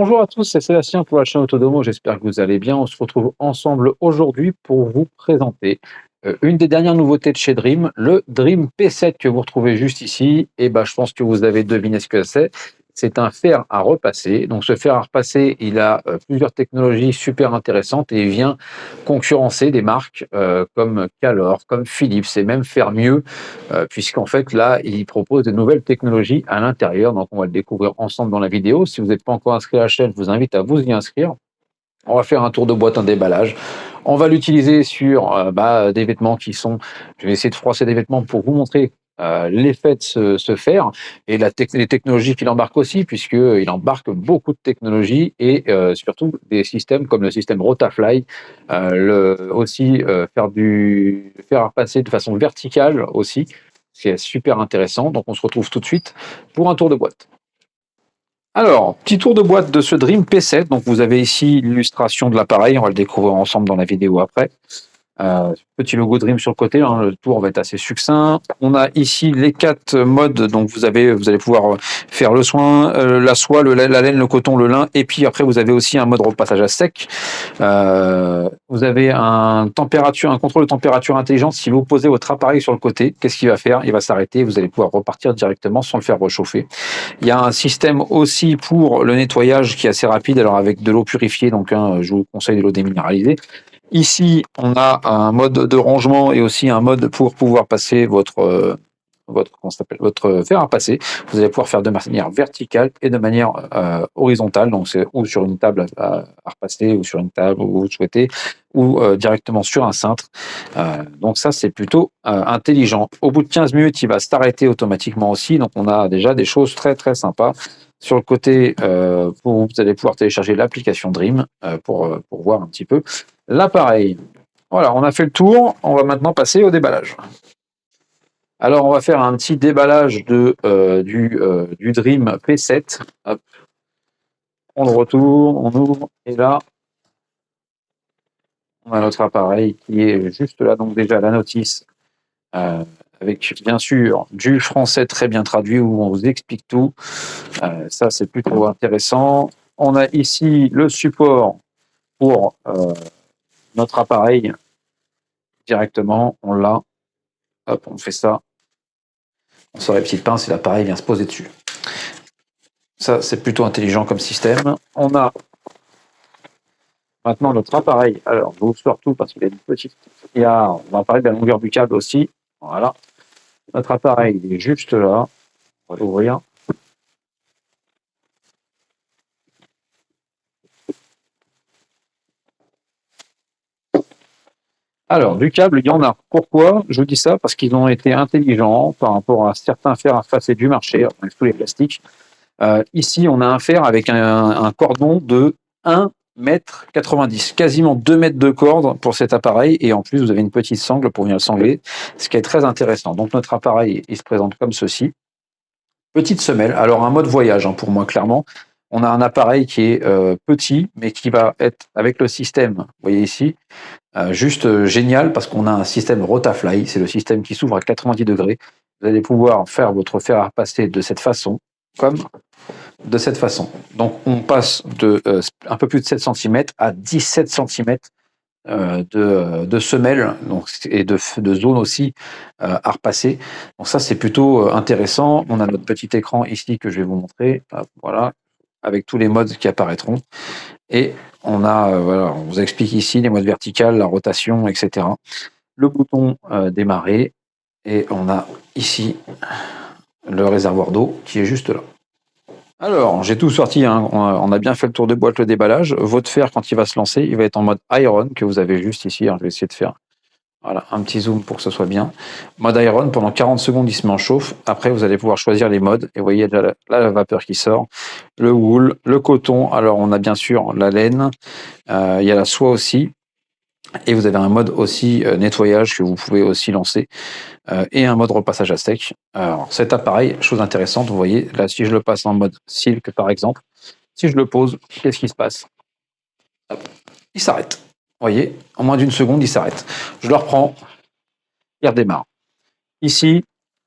Bonjour à tous, c'est Sébastien pour la chaîne Autodomo, j'espère que vous allez bien. On se retrouve ensemble aujourd'hui pour vous présenter une des dernières nouveautés de chez Dream, le Dream P7 que vous retrouvez juste ici. Et ben, je pense que vous avez deviné ce que c'est. C'est un fer à repasser. Donc ce fer à repasser, il a plusieurs technologies super intéressantes et il vient concurrencer des marques comme Calor, comme Philips et même faire mieux puisqu'en fait là, il propose de nouvelles technologies à l'intérieur. Donc on va le découvrir ensemble dans la vidéo. Si vous n'êtes pas encore inscrit à la chaîne, je vous invite à vous y inscrire. On va faire un tour de boîte, un déballage. On va l'utiliser sur des vêtements qui sont... Je vais essayer de froisser des vêtements pour vous montrer l'effet de ce fer et les technologies qu'il embarque aussi, puisqu'il embarque beaucoup de technologies et surtout des systèmes comme le système Rotafly, faire du fer à repasser de façon verticale aussi, c'est super intéressant. Donc on se retrouve tout de suite pour un tour de boîte. Alors, petit tour de boîte de ce Dream P7. Donc, vous avez ici l'illustration de l'appareil. On va le découvrir ensemble dans la vidéo après. Petit logo Dream sur le côté, hein, le tour va être assez succinct. On a ici les 4 modes, donc vous allez pouvoir faire le soin, la soie, la laine, le coton, le lin, et puis après vous avez aussi un mode repassage à sec. Vous avez un contrôle de température intelligent. Si vous posez votre appareil sur le côté, qu'est-ce qu'il va faire? Il va s'arrêter, vous allez pouvoir repartir directement sans le faire réchauffer. Il y a un système aussi pour le nettoyage qui est assez rapide, alors avec de l'eau purifiée, donc je vous conseille de l'eau déminéralisée. Ici, on a un mode de rangement et aussi un mode pour pouvoir passer votre fer à passer. Vous allez pouvoir faire de manière verticale et de manière horizontale, donc c'est ou sur une table à repasser ou sur une table où vous souhaitez, ou directement sur un cintre. Donc ça, c'est plutôt intelligent. Au bout de 15 minutes, il va s'arrêter automatiquement aussi, donc on a déjà des choses très très sympas. Sur le côté, vous allez pouvoir télécharger l'application Dream pour voir un petit peu l'appareil. Voilà, on a fait le tour. On va maintenant passer au déballage. Alors, on va faire un petit déballage du Dream P7. Hop. On le retourne, on ouvre, et là, on a notre appareil qui est juste là. Donc déjà, la notice, avec bien sûr du français très bien traduit où on vous explique tout. Ça, c'est plutôt intéressant. On a ici le support pour notre appareil directement. On l'a. Hop, on fait ça. On sort les petites pinces et l'appareil vient se poser dessus. Ça, c'est plutôt intelligent comme système. On a maintenant notre appareil. Alors, je vous sors tout parce qu'il a une petite... on va parler de la longueur du câble aussi. Voilà. Notre appareil, il est juste là. On va l'ouvrir. Alors, du câble, il y en a. Pourquoi je vous dis ça? Parce qu'ils ont été intelligents par rapport à certains fers à repasser du marché, avec tous les plastiques. Ici, on a un fer avec un cordon de 1,90 m, quasiment 2 mètres de corde pour cet appareil, et en plus, vous avez une petite sangle pour venir le sangler, ce qui est très intéressant. Donc, notre appareil, il se présente comme ceci. Petite semelle, alors un mode voyage, hein, pour moi, clairement. On a un appareil qui est petit, mais qui va être avec le système, vous voyez ici, juste génial parce qu'on a un système Rotafly, c'est le système qui s'ouvre à 90 degrés. Vous allez pouvoir faire votre fer à repasser de cette façon, comme de cette façon. Donc on passe de un peu plus de 7 cm à 17 cm de semelle, donc, et de zone aussi à repasser. Donc ça, c'est plutôt intéressant. On a notre petit écran ici que je vais vous montrer. Voilà, avec tous les modes qui apparaîtront. Et on a, voilà, on vous explique ici les modes verticales, la rotation, etc. Le bouton démarrer. Et on a ici le réservoir d'eau qui est juste là. Alors, j'ai tout sorti, hein. On a bien fait le tour de boîte, le déballage. Votre fer, quand il va se lancer, il va être en mode iron, que vous avez juste ici. Alors, je vais essayer de faire voilà, un petit zoom pour que ce soit bien. Mode iron, pendant 40 secondes, il se met en chauffe. Après, vous allez pouvoir choisir les modes. Et vous voyez déjà la vapeur qui sort. Le wool, le coton. Alors, on a bien sûr la laine. Il y a la soie aussi. Et vous avez un mode aussi nettoyage que vous pouvez aussi lancer. Et un mode repassage à sec. Alors, cet appareil, chose intéressante, vous voyez, là, si je le passe en mode silk, par exemple, si je le pose, qu'est-ce qui se passe? Hop, il s'arrête. Vous voyez, en moins d'une seconde, il s'arrête. Je le reprends, il redémarre. Ici,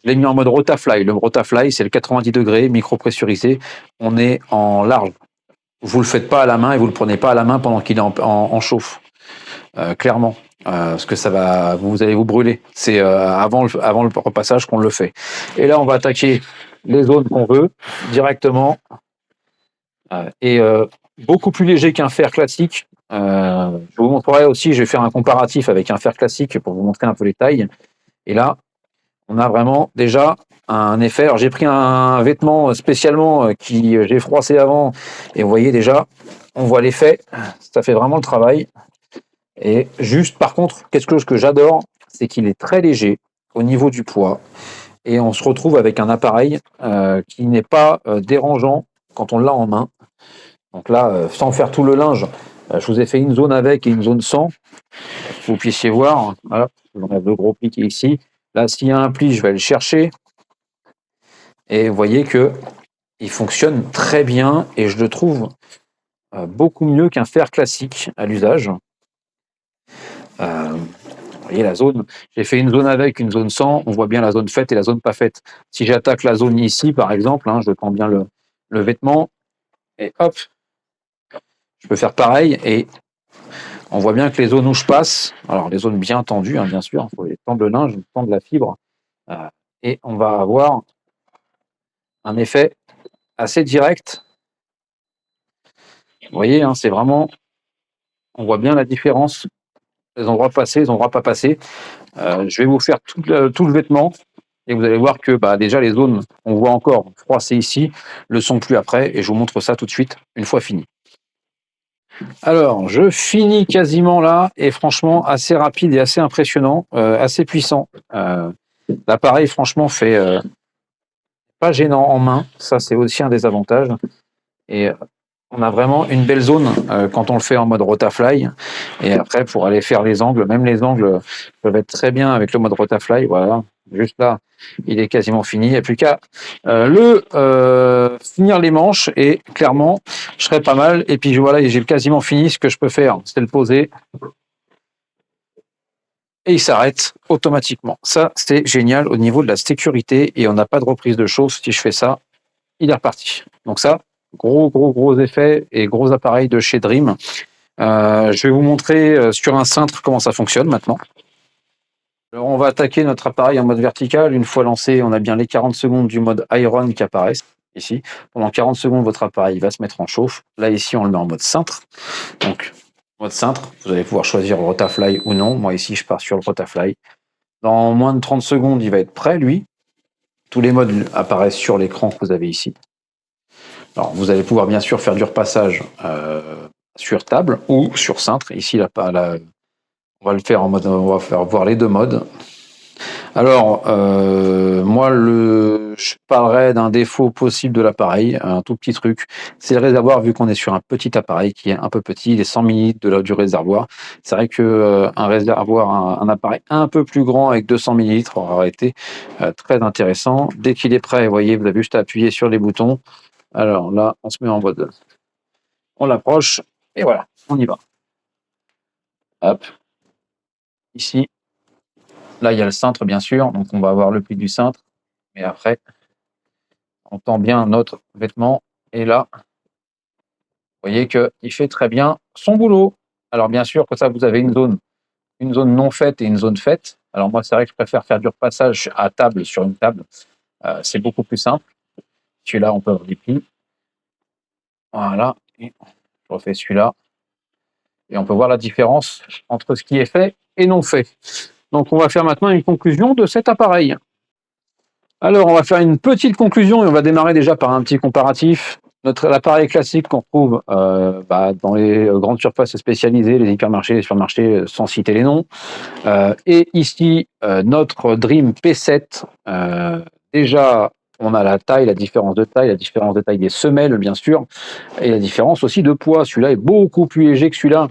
je l'ai mis en mode Rotafly. Le Rotafly, c'est le 90 degrés, micro-pressurisé. On est en large. vous le faites pas à la main et vous le prenez pas à la main pendant qu'il est en chauffe, clairement. Parce que vous allez vous brûler. C'est avant le repassage qu'on le fait. Et là, on va attaquer les zones qu'on veut directement. Et beaucoup plus léger qu'un fer classique. Je vous montrerai aussi, je vais faire un comparatif avec un fer classique pour vous montrer un peu les tailles. Et là, on a vraiment déjà un effet. Alors j'ai pris un vêtement spécialement qui j'ai froissé avant. Et vous voyez déjà, on voit l'effet. Ça fait vraiment le travail. Et juste, par contre, quelque chose que j'adore, c'est qu'il est très léger au niveau du poids. Et on se retrouve avec un appareil qui n'est pas dérangeant quand on l'a en main. Donc là, sans faire tout le linge, je vous ai fait une zone avec et une zone sans. Pour que vous puissiez voir. Voilà, j'enlève le gros pli qui est ici. Là, s'il y a un pli, je vais le chercher. Et vous voyez que il fonctionne très bien et je le trouve beaucoup mieux qu'un fer classique à l'usage. Vous voyez la zone, j'ai fait une zone avec, une zone sans, on voit bien la zone faite et la zone pas faite. Si j'attaque la zone ici, par exemple, je prends bien le vêtement, et hop, je peux faire pareil, et on voit bien que les zones où je passe, alors les zones bien tendues, bien sûr, il faut tendre le linge, tendre la fibre, et on va avoir un effet assez direct. Vous voyez, c'est vraiment, on voit bien la différence, les endroits passés, les endroits pas passés. Je vais vous faire tout le vêtement et vous allez voir que déjà les zones, on voit encore froissées ici, le sont plus après et je vous montre ça tout de suite une fois fini. Alors, je finis quasiment là et franchement assez rapide et assez impressionnant, assez puissant. L'appareil franchement fait pas gênant en main, ça c'est aussi un des avantages. Et on a vraiment une belle zone quand on le fait en mode Rotafly. Et après, pour aller faire les angles, même les angles peuvent être très bien avec le mode Rotafly. Voilà, juste là, il est quasiment fini. Il n'y a plus qu'à finir les manches et clairement, je serai pas mal. Et puis voilà, j'ai quasiment fini. Ce que je peux faire, c'est le poser. Et il s'arrête automatiquement. Ça, c'est génial au niveau de la sécurité et on n'a pas de reprise de chauffe. Si je fais ça, il est reparti. Donc ça, gros effet et gros appareil de chez Dream. Je vais vous montrer sur un cintre comment ça fonctionne maintenant. Alors on va attaquer notre appareil en mode vertical. Une fois lancé, on a bien les 40 secondes du mode Iron qui apparaissent ici. Pendant 40 secondes, votre appareil va se mettre en chauffe. Là, ici, on le met en mode cintre. Donc, mode cintre, vous allez pouvoir choisir le Rotafly ou non. Moi, ici, je pars sur le Rotafly. Dans moins de 30 secondes, il va être prêt, lui. Tous les modes apparaissent sur l'écran que vous avez ici. Alors, vous allez pouvoir bien sûr faire du repassage sur table ou sur cintre. Ici, là, on va le faire en mode, on va faire voir les deux modes. Alors, moi, je parlerai d'un défaut possible de l'appareil, un tout petit truc. C'est le réservoir, vu qu'on est sur un petit appareil qui est un peu petit, les 100 ml du réservoir. C'est vrai que un réservoir, un appareil un peu plus grand avec 200 ml aurait été très intéressant. Dès qu'il est prêt, vous voyez, vous avez juste à appuyer sur les boutons. Alors là, on se met en mode, on l'approche et voilà, on y va. Hop, ici. Là, il y a le cintre, bien sûr, donc on va avoir le pli du cintre. Mais après, on tend bien notre vêtement. Et là, vous voyez qu'il fait très bien son boulot. Alors, bien sûr, que ça, vous avez une zone non faite et une zone faite. Alors, moi, c'est vrai que je préfère faire du repassage à table sur une table. C'est beaucoup plus simple. Celui-là, on peut avoir des plis. Voilà. Et je refais celui-là. Et on peut voir la différence entre ce qui est fait et non fait. Donc, on va faire maintenant une conclusion de cet appareil. Alors, on va faire une petite conclusion et on va démarrer déjà par un petit comparatif. L'appareil classique qu'on trouve dans les grandes surfaces spécialisées, les hypermarchés, les supermarchés, sans citer les noms. Et ici, notre Dream P7. Déjà, on a la taille, la différence de taille des semelles, bien sûr, et la différence aussi de poids. Celui-là est beaucoup plus léger que celui-là,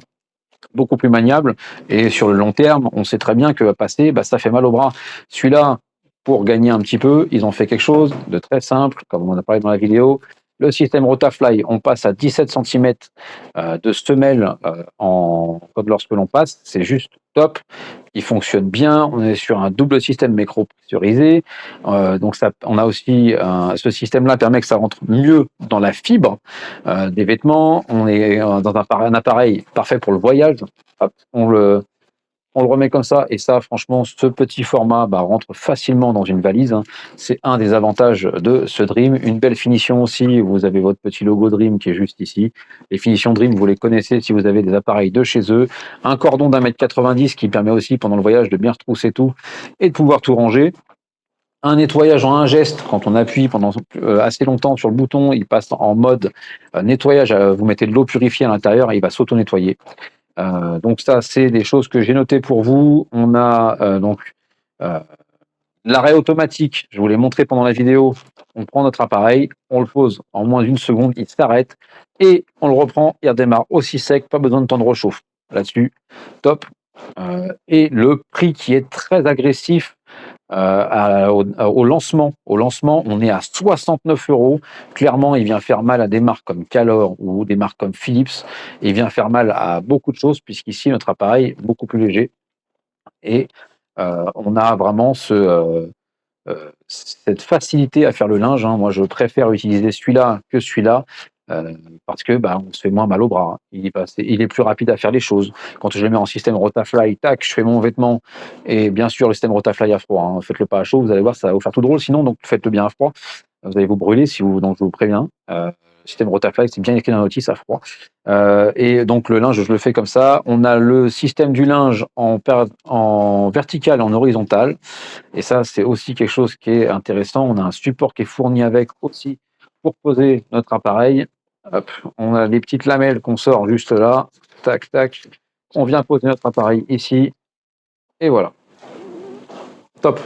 beaucoup plus maniable. Et sur le long terme, on sait très bien que passer, ça fait mal au bras. Celui-là, pour gagner un petit peu, ils ont fait quelque chose de très simple, comme on a parlé dans la vidéo. Le système Rotafly, on passe à 17 cm de semelle lorsque l'on passe, c'est juste top. il fonctionne bien. On est sur un double système micro-pressurisé. Donc on a aussi ce système-là permet que ça rentre mieux dans la fibre des vêtements. On est dans un appareil parfait pour le voyage. Hop, on le remet comme ça, et ça, franchement, ce petit format rentre facilement dans une valise, hein. C'est un des avantages de ce Dream. Une belle finition aussi, vous avez votre petit logo Dream qui est juste ici. Les finitions Dream, vous les connaissez si vous avez des appareils de chez eux. Un cordon d'1,90 m qui permet aussi, pendant le voyage, de bien retrousser tout et de pouvoir tout ranger. Un nettoyage en un geste, quand on appuie pendant assez longtemps sur le bouton, il passe en mode nettoyage. Vous mettez de l'eau purifiée à l'intérieur et il va s'auto-nettoyer. Donc ça, c'est des choses que j'ai notées pour vous. On a l'arrêt automatique. Je vous l'ai montré pendant la vidéo. On prend notre appareil, on le pose en moins d'une seconde, il s'arrête et on le reprend, il redémarre aussi sec, pas besoin de temps de rechauffe. Là-dessus, top. Et le prix qui est très agressif au lancement. Au lancement, on est à 69 €. Clairement, il vient faire mal à des marques comme Calor ou des marques comme Philips. Il vient faire mal à beaucoup de choses, puisqu'ici, notre appareil est beaucoup plus léger. Et on a vraiment cette facilité à faire le linge, hein. Moi, je préfère utiliser celui-là que celui-là. Parce que on se fait moins mal au bras. Il est plus rapide à faire les choses. Quand je le mets en système Rotafly, tac, je fais mon vêtement. Et bien sûr, le système Rotafly à froid, hein. Faites-le pas à chaud, vous allez voir, ça va vous faire tout drôle sinon, donc faites-le bien à froid. Vous allez vous brûler, donc je vous préviens. Le système Rotafly, c'est bien écrit dans la notice, à froid. Et donc le linge, je le fais comme ça. On a le système du linge en vertical et en horizontal. Et ça, c'est aussi quelque chose qui est intéressant. On a un support qui est fourni avec aussi pour poser notre appareil. Hop, on a les petites lamelles qu'on sort juste là. Tac, tac. On vient poser notre appareil ici. Et voilà. Top.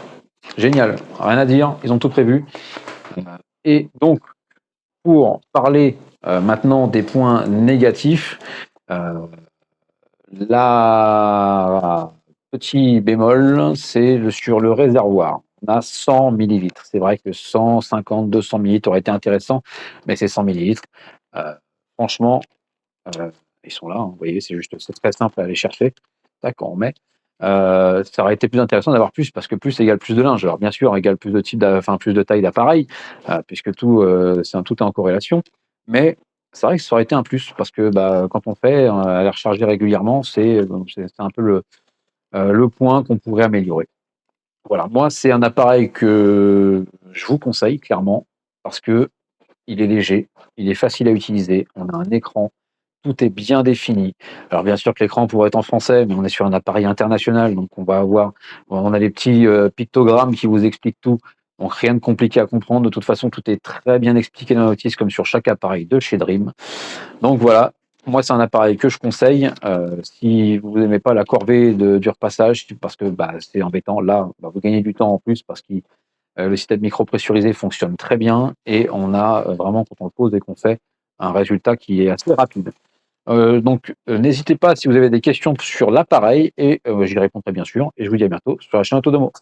Génial. Rien à dire. Ils ont tout prévu. Et donc, pour parler maintenant des points négatifs, la petit bémol, c'est sur le réservoir. On a 100 millilitres. C'est vrai que 150, 200 millilitres aurait été intéressant, mais c'est 100 millilitres. Franchement, ils sont là, hein, vous voyez, c'est très simple à aller chercher. Tac, on remet. Ça aurait été plus intéressant d'avoir plus, parce que plus égale plus de linge. Alors bien sûr, égale plus de plus de taille d'appareil, puisque tout est en corrélation. Mais c'est vrai que ça aurait été un plus, parce que quand on fait à les recharger régulièrement, c'est un peu le point qu'on pourrait améliorer. Voilà, moi c'est un appareil que je vous conseille clairement, parce que il est léger, il est facile à utiliser, on a un écran, tout est bien défini. Alors bien sûr que l'écran pourrait être en français, mais on est sur un appareil international, donc on a des petits pictogrammes qui vous expliquent tout. Donc rien de compliqué à comprendre. De toute façon, tout est très bien expliqué dans la notice, comme sur chaque appareil de chez Dream. Donc voilà, moi c'est un appareil que je conseille. Si vous n'aimez pas la corvée du repassage, parce que c'est embêtant, là vous gagnez du temps en plus, parce que le système micro-pressurisé fonctionne très bien, et on a vraiment, quand on le pose et qu'on fait, un résultat qui est assez rapide. Donc n'hésitez pas si vous avez des questions sur l'appareil, et j'y répondrai bien sûr, et je vous dis à bientôt sur la chaîne Autodomo.